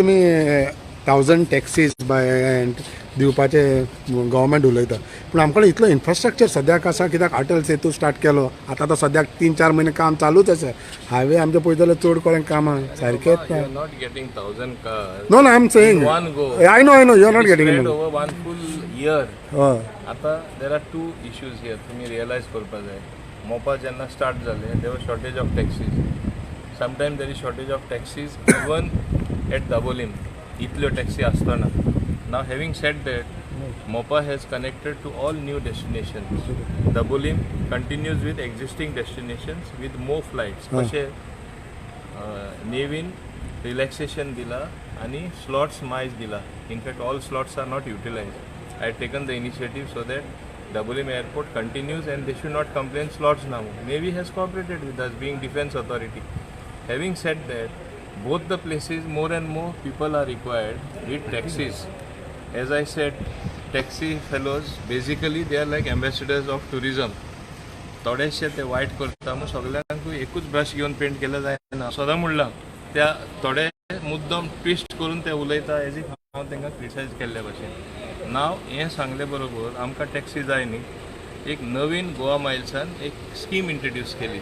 तुमी 1000 taxis bye दिवपाचे government उलयता, पूण आमकां इतलो इन्फ्रास्ट्रक्चर सद्याक आसा, कित्याक अटल सेतू स्टार्ट केलो, आतां तो सद्याक 3-4 म्हयने काम चालूच आसा. हायवे आमचे पळयत जाल्यार चड करून कामां सारकेंच ना. You're not getting 1000 cars. No I am saying one go. I know you are not Spread getting. over one full year. हय आता there are two issues here. तुम्ही रियलाइज करपा जाय. मोपा जेन्ना स्टार्ट जाले, there was shortage of taxis. Sometimes there is shortage of taxis even at Dabolim. इतल्यो taxi आसतना. Now having said that, Mopa has connected to all new destinations. Dabolim continues with existing destinations with more flights. कशे Naveen relaxation दिला आणि slots मायज दिला. In fact all slots are not utilised. I had taken the initiative so that Dabolim airport continues and they should not complain slots now. Navy has cooperated with us being defense authority. Having said that, both the places more and more people are required with taxis. As I said, taxi fellows basically they are like ambassadors of tourism. थोडेशे ते वायट करता मग सगळ्यांक एकूच brush घेवन paint केलं जायना. सदां म्हणलां त्या थोडे मुद्दम ट्विस्ट करून ते उलयता एज इफ हांव तांकां क्रिटिसायज केल्ले भशेन. नाव हें सांगले बरोबर आमकां टॅक्सी जाय न्ही. एक नवीन गोवा मायल्सान एक स्कीम इंट्रोड्यूस केली.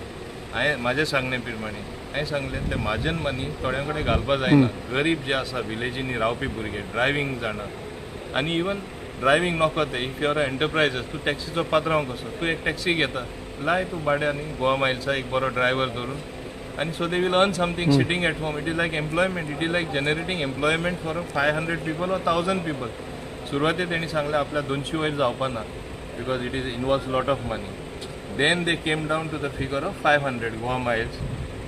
हांवें म्हाजे सांगणे प्रमाणे हांवें सांगलें ते म्हाजन मनी थोड्यां कडेन घालपा जायना. गरीब जे आसा विलेजींनी रावपी भुरगे ड्रायवींग जाणा आनी इवन ड्रायवींग नॉको ते इफ युआर एंटरप्रायझस तूं टॅक्सीचो पात्रांव कसो तूं एक टॅक्सी घेता लाय तूं भाड्यानी गोवा मायल्सा एक बरो ड्रायव्हर धरून आणि so they will earn something sitting at home. It is like employment. It is like generating employment for 500 people or 1000 people. सुरवातेक तेणी सांगलें आपल्या 200 वयर जावपा ना because it is involves lot of money. Then they came down to the figure of 500 Goa miles.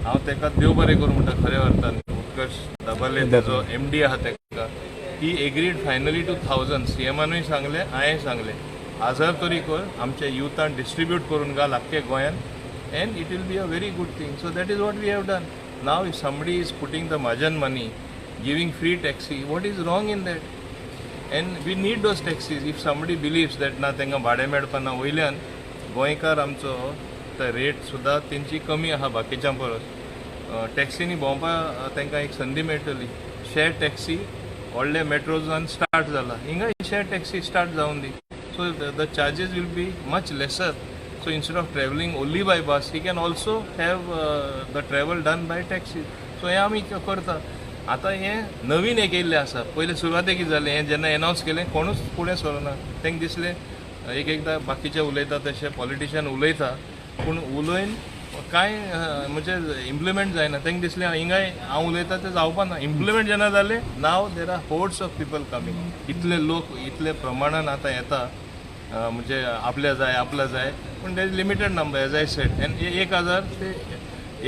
हांव ताका देव बरें करूं म्हणटा खऱ्या अर्थान. उत्कर्श दाबाले तेजो MD आहा ताका ही एग्रीड फायनली टू 1000. CMनूय सांगलें हांवें सांगलें 1000 तरी कर आमच्या युथान डिस्ट्रीब्यूट करून घाल आख्खे गोंयान and it will be a very good thing. So that is what we have done. Now if somebody is putting the Majan money, giving free taxi, what is wrong in that? And we need those taxis. If somebody believes that ना तेंका भाडे मेळपाना वयल्यान गोंयकार आमचो तर rate सुद्दां तेंची कमी आहा बाकीच्या परस. टॅक्सीनी भोंवपा तेंका एक संदी मेळटली. शेअर टॅक्सी व्हडले मेट्रोजान स्टार्ट जाला. हिंगा शेअर टॅक्सी स्टार्ट जावन दी. So the charges will be much lesser. So instead of traveling only by bus, he can also have the travel done by taxi. So हे आमी करता. आता हे नवीन एक येयल्लें आसा. पयले सुरवातेक कितें जालें हें जेन्ना एनावन्स केलें कोणूच फुडें सरना. तांकां दिसलें एकदां बाकीचे उलयता तशे पॉलिटिशियन उलयता पूण उलयन कांय म्हणजे इम्प्लिमेंट जायना. तांकां दिसलें हिंगाय हांव उलयता तें जावपा ना. इम्प्लिमेंट जेन्ना जालें नाव there are hordes of people coming. इतले लोक इतले प्रमाणान आतां येता म्हणजे आपल्या जाय पण there is limited number as I said. And 1000 ते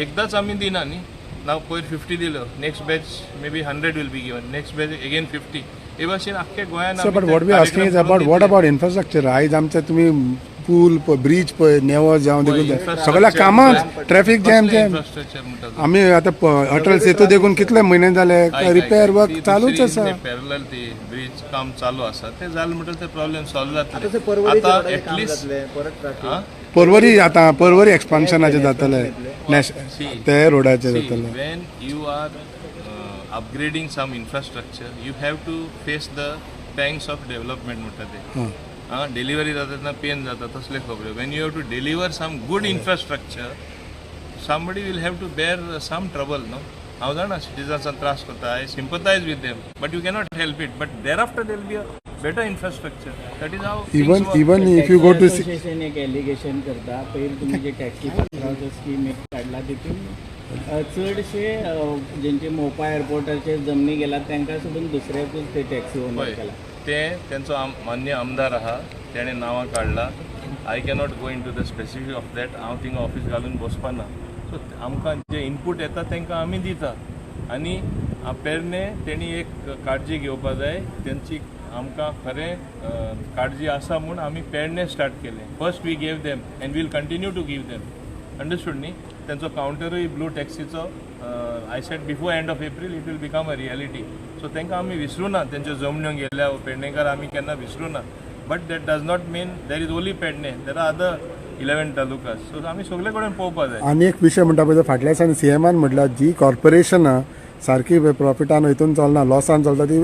एकदाच आमी दिना न्ही. नाव पयर 50 दिलो next batch may be 100 will be given next batch again 50. हे भाशेन आख्खे गोंयान but what we asking is about what about infrastructure. आयज आमचे तुम्ही पूल ब्रिज पळय नेवो जावं देखून सगळ्या कामांच ट्रॅफिक जॅम आमी आतां अटल सेतू देखून कितले म्हयने जाले रिपेअर वर्क चालूच आसा. पॅरलल ती ब्रिज काम चालू आसा ते जालें म्हणटच ते प्रॉब्लेम सॉल्व जातले. आता एटलीस्ट परवरी आतां परवरी एक्सपान्शनाचे जातले ते रोडाचे जातले. When you are upgrading some infrastructure, you have to face the pangs of development म्हणटा ते. डिलिव्हरी जाता तेन्ना पेन जाता तसले खबरो. When you have to deliver some good infrastructure somebody will have to bear some trouble. No, हांव जाणा सिटिजन्सांक त्रास करता. I sympathize with them but you cannot help it. But thereafter there will be a better infrastructure. That is how even if you go to association एक allegation करता पयर तुम्ही जे taxi पात्रांचो scheme एक काडला तितून चडशे जेंचे मोपा एअरपोर्टाचेर जमनी गेला तांकां सोडून दुसऱ्याकूच ते टॅक्सी ओनर केला. ते तेंचो मान्य आमदार आहा तेणें नांवां काडला. I cannot go in to the specific of that. हांव थिंगा ऑफीस घालून बसपाना. सो आमकां जे इनपूट येता तांकां आमी दिता आनी पेरने तेणी एक काळजी घेवपा जाय. तेंची आमकां खरें काळजी आसा म्हूण आमी पेडणे स्टार्ट केलें. First we gave them and will continue to give them. Understood न्ही. तेंचो कावंटरूय ब्लू टॅक्सीचो I said before end of April it will become a reality. So तांकां आमी विसरूं ना. तेंच्यो जमण्यो गेल्या पेडणेकार आमी केन्ना विसरूं ना. But that does not mean there is only Pernem. There are other 11 talukas. So आमी सगळे कडेन पळोवपा जाय. आनी एक विशय म्हणटा पळय फाटल्या दिसांनी CMन म्हटल्यार जी कॉर्पोरेशनां सारकी प्रॉफिटान हितून चलना लॉसान चलता ती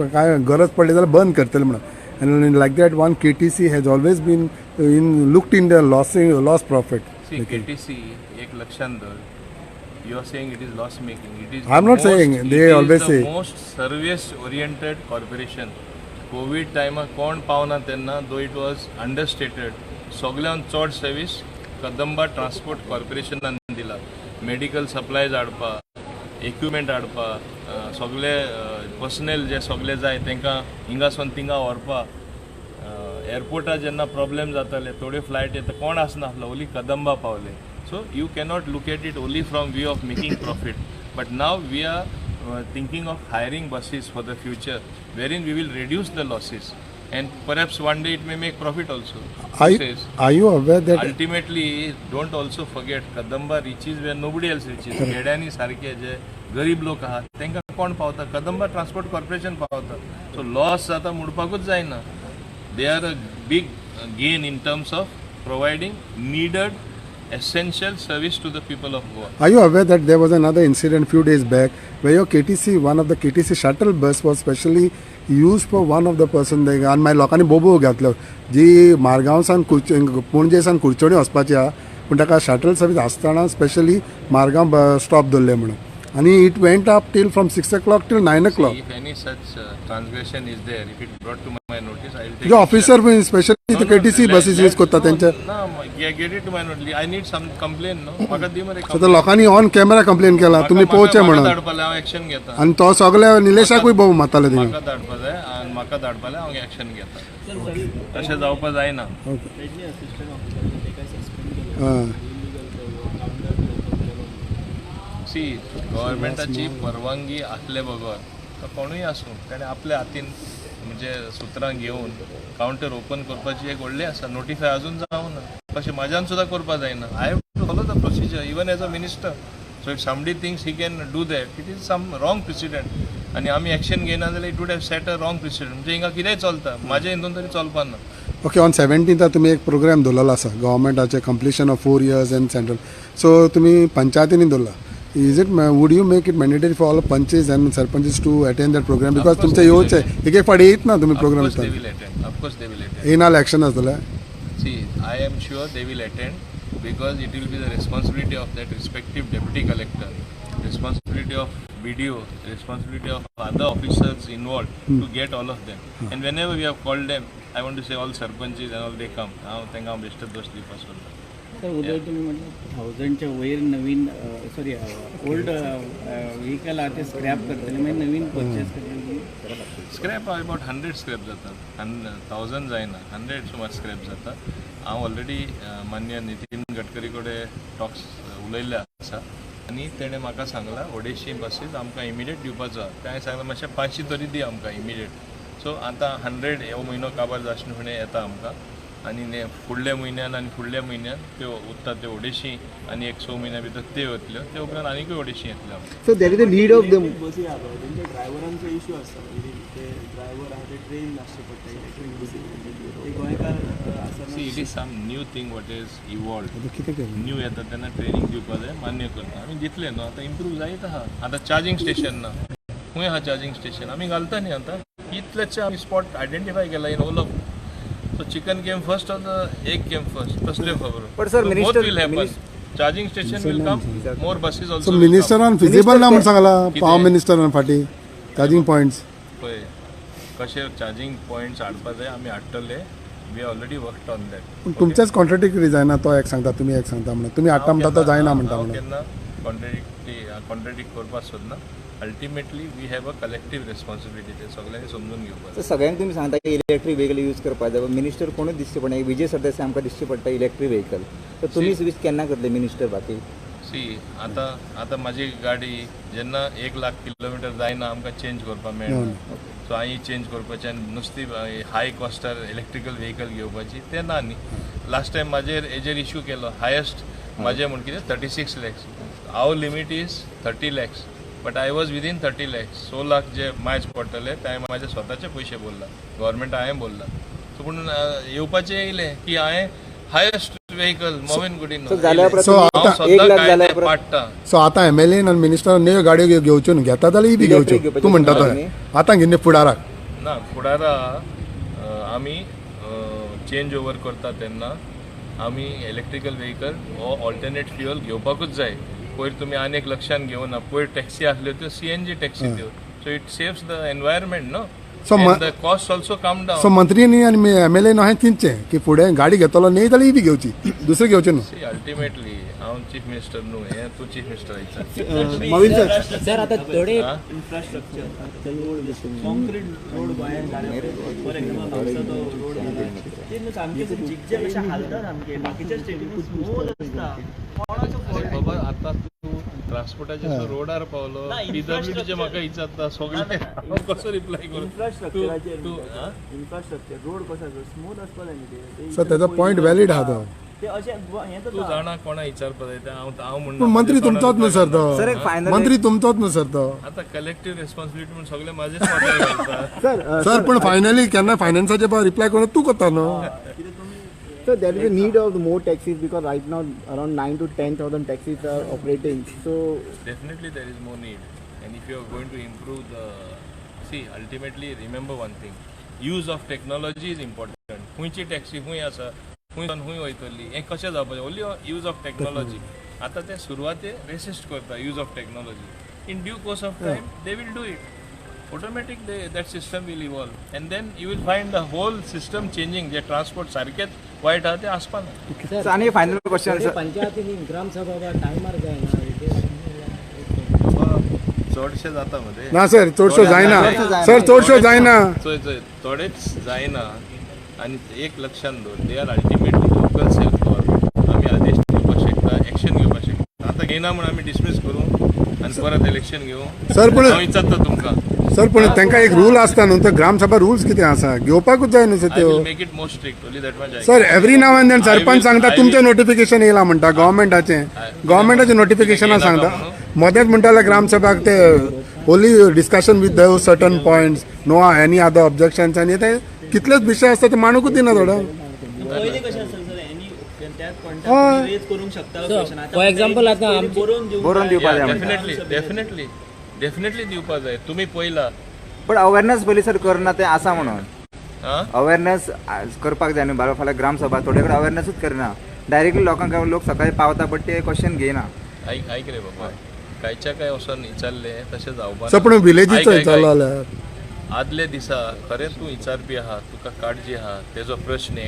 काय गरज पडली जाल्यार बंद करतले म्हणून आनी like that one KTC has always been in looked in the loss profit. See, KTC, एक लक्षात धर. You are saying it is loss making. It is. I'm not saying, they always say. the most service oriented corporation. Covid टायमार कोण पावना तेन्ना दो it was understated सगळ्यान चड service Kadamba transport कॉर्पोरेशनान दिला. मेडिकल सप्लायज हाडपाक, इक्विपमेंट हाडपाक, सगळे पर्सनल जे सगळे जाय तांकां हिंगासून थिंगा व्हरपाक. एअरपोर्टार जेन्ना प्रॉब्लेम जाताले थोडे फ्लायट येता कोण आसनासलो ओन्ली कदंबा पावले. So you cannot look at it only from view of making profit. But now we are thinking of hiring buses for the future wherein we will reduce the losses and perhaps one day it may make profit also. Are you aware that Ultimately don't also forget Kadamba reaches where nobody else reaches. खेड्यांनी सारखे जे गरीब लोक आहात तांकां कोण पावता? Kadamba transport corporation पावता. So loss जाता म्हणपाकूच जायना. They are a big gain in terms of providing needed essential service to the people of Goa. Are you aware that there was another incident few days back where your KTC, one of the KTC shuttle bus was specially used for one of the person they and my लोकांनी बोबो घातलो जी मारगांवसान पणजेसान कुडचोणी वचपाची आहा पूण ताका shuttle service आसतना specially Margao bus stop दवरले म्हणून आनी it went up till from 6 o'clock till 9 o'clock. If any such transgression is there, if it brought to my notice, I will take. जो ऑफिसर बीन स्पेशली ते KTC buses use करता तेंचे No, get it to my notice. I need some complaint, no? म्हाका दी मरे so लोकांनी on camera complain केला तुम्ही पोवचे म्हणून धाडपाले हांव एक्शन घेता. आनी तो सगळे निलेशाकूय बोब मारताले थिंगा. म्हाका धाडपा जाय आनी म्हाका धाडपाले हांव एक्शन घेता. तशें जावपा जायना. सी गव्हर्मेंटाची परवानगी आसले बगर तो कोणूय आसूं ताणें आपल्या हातीन म्हणजे सुत्रां घेवन कावंटर ओपन करपाची एक व्हडली आसा. नोटिफाय अजून जावं ना. तशें म्हाज्यान सुद्दां करपा जायना. I have to follow the procedure even as a minister. So if somebody thinks he can do that it is some wrong precedent आनी आमी एक्शन घेयना जाल्यार it would have set a wrong precedent. म्हणजे हिंगा कितेंय चलता म्हाज्या हितून तरी चलपा ना. ओके ऑन 17th तुम्ही एक प्रोग्राम दवरलेलो आसा गव्हर्मेंटाचे completion of 4 years and central. So तुम्ही पंचायतींनी दवरला. Is it would you make it mandatory for all punches and sarpanches to attend that program because तुमचे येवचे एक एक फाटी येत ना तुम्ही programme Of course they will attend. येनाल एक्शन आसतले. See, I am sure they will attend because it will be the responsibility of that respective deputy collector, responsibility of BDO, responsibility of other officers involved to get all of them. And whenever we have called them, I want to say all sarpanches and all they come. Now thank you Mr. Dosti Pasola. तर उदय तुम्ही म्हटलं 1000च्या वयर नवीन sorry old vehicle आहे ते scrap करतले म्हणजे नवीन purchase करतले. Scrap about 100 scrap जातात. 1000 जायना 100 सुमार स्क्रॅप जाता. हांव ऑलरेडी मान्य नितीन गडकरी कडेन टॉक्स उलयल्ले आसा आनी तेणें म्हाका सांगला 250 बसीस आमकां इमिडिएट दिवपाचो. ताणें सांगलां मातशें 500 तरी दी आमकां इमिडिएट. सो आतां 100 हो म्हयनो काबार जावचे फुडें येता आमकां आनी फुडल्या म्हयन्यान आनी फुडल्या म्हयन्यान त्यो उत्ता त्यो 250 आनी 100 म्हयन्या भितर त्यो येतल्यो. ते उपरांत आनीकूय 250 येतल्यो. So there is a need of them. बसी आहा पळय तेंचे ड्रायव्हरांचो इश्यू आसता. ते ड्रायव्हर आहा ते ट्रेन आसचे पडटा इलेक्ट्रीक बसी. ते गोंयकार आसना. See it is some new thing what is evolved. कितें केलें न्यू येता तेन्ना ट्रेनिंग दिवपा जाय मान्य करता. आमी दितले न्हू. आतां इम्प्रूव जायत आहा. आतां चार्जिंग स्टेशन ना. खूंय आहा चार्जिंग स्टेशन आमी घालता न्ही. आतां इतलेचे आमी स्पॉट आयडेंटिफाय केला in all of. So chicken came first or the egg came first? First day of But sir, so minister, both will happen. Charging station will come. More buses also. So will मिनिस्टरान feasible ना म्हणून सांगला power मिनिस्टरान फाटी charging points. come. पळय कशे charging points हाडपा जाय आमी हाडटले. We already worked on that. तुमचेच कॉन्ट्रॅडिक्टरी जायना तो एक सांगता तुम्ही एक सांगता म्हणून तुम्ही हाडटा म्हणटा तो जायना म्हणटा म्हणून. केन्ना कॉन्ट्रॅडिक्ट करपाक सोदना. Ultimately we have a collective responsibility. ते सगळ्यांनी समजून घेवपाक तर सगळ्यांक तुम्ही सांगता की इलेक्ट्रीक व्हेकल यूज करपाक जाय. मिनिस्टर कोणूच दिसचे पडना. विजय सरदेसाय आमकां दिसचे पडटा इलेक्ट्रीक व्हेकल. तर तुमी स्विच केन्ना करतले मिनिस्टर बाकी? सी आतां म्हाजी गाडी जेन्ना 1 लाख किलोमिटर जायना आमकां चेंज करपाक मेळना. सो हांवें चेंज करपाचें आनी नुस्ती हाय कॉस्टार इलेक्ट्रिकल व्हेकल घेवपाची ते ना न्ही. लास्ट टायम म्हाजेर हेजेर इश्यू केलो हायस्ट म्हाजें म्हण कितें 36 lakhs. Our limit is 30 lakhs. But I was within 30 lakhs. 6 lakh जे मॅच पडटले ते म्हाजे स्वताचे पयशे बोल्ला. गव्हर्मेंट हांवें बोल्ला. सो पूण येवपाचें येयलें की हांवें हायस्ट व्हेकल मोवेन गुडीन So जाल्या उपरांत So तुम्ही आता 1 लाख जाल्या उपरांत पाडटा सो आता एमएलए आणि मिनिस्टर न्यू गाडयो घेवच्यो न्हू घेता जाल्यार बी Electric घेवच्यो घेवपाच्यो तू म्हणटा चिंता थंय आतां घेवन फुडाराक ना फुडारा आमी चेंज ओवर करता तेन्ना आमी इलेक्ट्रिकल व्हेकल हो ऑल्टरनेट फ्युअल घेवपाकूच जाय पयर तुमी आनी एक लक्षान घेवना पयर टॅक्सी आसल्यो त्यो सीएनजी टॅक्सी त्यो so it saves the environment no So the cost also come so down मंत्रीनी आनी एमएलए न्हू हांवें चिंतचें की फुडें गाडी घेतलो न्ही जाल्यार ही बी घेवची दुसरी घेवची न्हू सी अल्टिमेटली हांव चीफ मिनिस्टर न्हू हे तूं चीफ मिनिस्टर मवीन सर आता थोडे इन्फ्रास्ट्रक्चर कॉन्क्रीट रोड गोंयांत घाले फॉर एग्जाम्पल हांगचो तो रोड घाला ते न्हू सामके जिगजे अशे हालता सामके बाकीच्या स्टेटींनी स्मूथ आसता कोणाचो फॉल्ट बाबा आता तूं ट्रान्सपोर्टाच्या रोडार पावलो पीडब्ल्यूडीचे म्हाका विचारता सगळे हांव कसो रिप्लाय करूं इन्फ्रास्ट्रक्चराचेर तू इन्फ्रास्ट्रक्चर रोड कसो आसा स्मूथ आसपा जाय न्ही ते सो तेजो पॉयंट वॅलीड आहा तो ते अशें हें तू तर जाणा कोणा विचारपा जाय तें हांव पूण म्हणना मंत्री तुमचोच न्हू सर तो सर एक फायनल मंत्री तुमचोच न्हू सर तो आता कलेक्टिव्ह रेस्पॉन्सिबिलिटी म्हणून सगळे माझेच वाट्यार घालता सर पण फायनली केन्ना फायनान्साचे रिप्लाय करून तू करता न्हू So there is a need of more taxis because right now around 9 to 10,000 taxis are operating. So definitely there is more need and if you are going to improve the see ultimately remember one thing use of technology is important खंयची taxi खंय आसा खंय वयतली हें कशें जावपाचें only use of technology आतां ते सुरवातेक रेसिस्ट करता use of technology in due course of time they will do it automatic that system will evolve and then you will find the whole system changing जे transport सारकेंच वायट आहा ते आसपाना So, आणि final question sir पंचायतीनी ग्रामसभा टायमार जायना चडशे जाता मध्ये ना सर चडशो जायना सर चडशो जायना चोय थोडेच जायना आणि एक लक्षात दवर they are ultimately local self government आमी आदेश दिवपाक शकता एक्शन घेवपाक शकता आता घेयना म्हणून आमी डिसमीस करूं आणि परत इलेक्शन घेऊ सर पण हांव विचारता तुमकां सर पण तांकां एक रूल आसता न्हू तर ग्रामसभा रुल्स कितें आसा घेवपाकूच जाय न्हू सर आय त्यो will make it more strict only that much sir every now and then sarpanch सांगता तुमचें नोटिफिकेशन येयला म्हणटा गव्हर्मेंटाचें नोटिफिकेशनां सांगता मदेंच म्हणटाले ग्रामसभाक ते only discussion with the certain points no any other objections आनी ते कितलेच विशय आसता ते मानूकूच दिना थोडं पयलीं कशें आसता सर एनी त्याच कॉन्टॅक्ट रेज करूंक शकता क्वेश्चन फॉर एक्झाम्पल आता बरोवन दिवपा जाय डेफिनेटली दिवपा जाय तुम्ही पयला पण अवेरनेस पयलीं सर करना ते आसा म्हणून हां अवेरनेस करपाक जाय न्हू बाबा फाल्यां ग्रामसभा थोडे कडेन अवेरनेसूच करना डायरेक्टली लोकांक लोक सकाळी पावता बट ते क्वेश्चन घेयना ऐक रे बाबा कांयच्या काय वचोन विचारले तशें जावपा सर पण विलेजीचो विचारलो जाल्यार आदले दिसा खरें तूं विचारपी आहा तुका काळजी आहा तेजो प्रश्न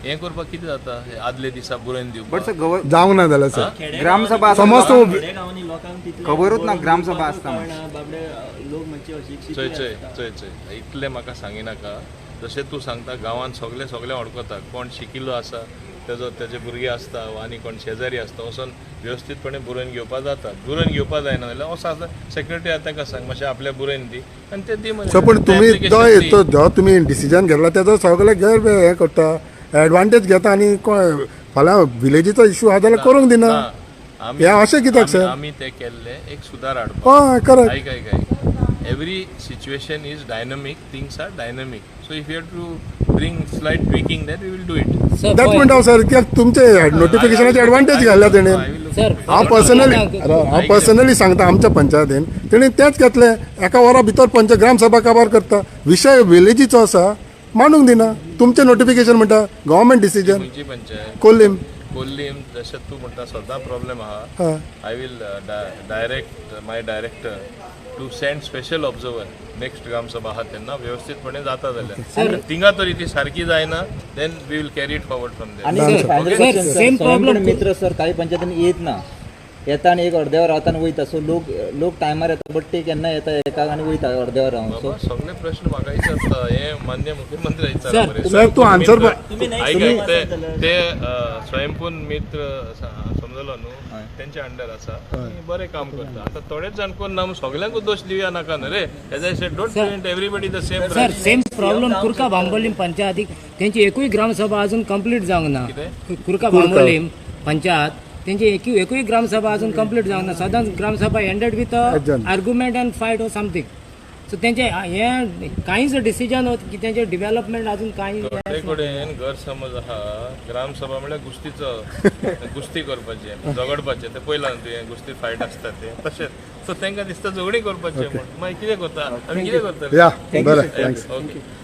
हें करपाक कितें जाता आदले दिसा बरोवन बट दिवपाक सर जावंक ना जाल्यार सर ग्रामसभा समज तूं गांवांनी लोकांक तितलें खबरूच ना ग्रामसभा आसता म्हणून. कळना बाबडे लोक मातशे अशिक्षीत चोय आसता. चोय चोय चोय इतलें म्हाका सांगिनाका जशें तूं सांगता गांवांत सगळे वळखता कोण शिकिल्लो आसा तेजे भुरगे आसता वा आनी कोण शेजारी आसता वचोन वेवस्थीतपणे बरोवन घेवपा जाता बरोवन घेवपा जायना जाल्यार असो आसा सेक्रेटरी आहा ताका सांग मातशें आपल्या बरोवन दी आनी ते दी सर पण तुम्ही जो तुम्ही डिसिजन घेतला तेजो सगळे गैर हें करता एडवांटेज घेता आनी फाल्यां विलेजीचो इश्यू आहा जाल्यार करूंक दिना हे अशें कित्याक सर आमी ते केल्ले एक सुदार हाडपाक हय करेक्ट ऐक every situation is dynamic things are dynamic so if you have to bring slight tweaking that we will do it that म्हणटा सर कित्याक तुमचे नोटिफिकेशनाचे एडवांटेज घाल्या तेणेन हांव पर्सनली सांगता आमच्या पंचायतीन तेणी तेच घेतले एका वरा भितर ग्रामसभा काबार करता विशय विलेजीचो आसा मानूंक दिना तुमचें नोटिफिकेशन म्हणटा गव्हर्मेंट डिसिजन खंयची पंचायत कोल्लीम जशें तूं म्हणटा सद्दां प्रॉब्लेम आहा हय I will direct my director to send special observer next gram sabha आहा तेन्ना व्यवस्थितपणे जाता जाल्यार थिंगा तरी ती सारकी जायना then we will carry it forward from there आणि फायनल क्वेश्चन स्वयंपूर्ण मित्र सर काही पंचायतीन येत ना येता आणि एक अर्द्या वर रावता आणि वयता सो लोक टायमार येता बट ते केन्ना येता एकाक आणि वयता अर्द्या वर रावन सो बाबा सगळे प्रश्न म्हाका विचारता हे मान्य मुख्यमंत्री विचारता मरे. सर तूं आन्सर ऐक ते स्वयंपूर्ण मित्र समजलो न्हू तेंच्या अंडर आसा आनी बरें काम करता आतां थोडेच जाण कोण ना सगळ्यांकूच दोश दिवया नाका न्हू रे as I said don't prevent everybody the same sir same problem कुरका बांबोलीम पंचायतीक त्यांची एकूय ग्रामसभा अजून कंप्लीट जावंक ना कुरका बांबोलीम पंचायत त्यांची एकूय ग्रामसभा अजून कंप्लीट जावंक ना सदांच gram sabha ended with argument and fight or something so तेंचे हे कांयच डिसिजन की तेंचे डिवेलपमेंट अजून कांय थोडे कडेन गैरसमज आहा ग्रामसभा म्हळ्यार कुस्तीचो कुस्ती करपाचें झगडपाचें ते पयलां तुवें कुस्ती फायट आसता ते तशेंच सो तांकां दिसता झगडी करपाचें म्हण मागीर कितें करता आमी कितें करता या बरं थँक्स ओके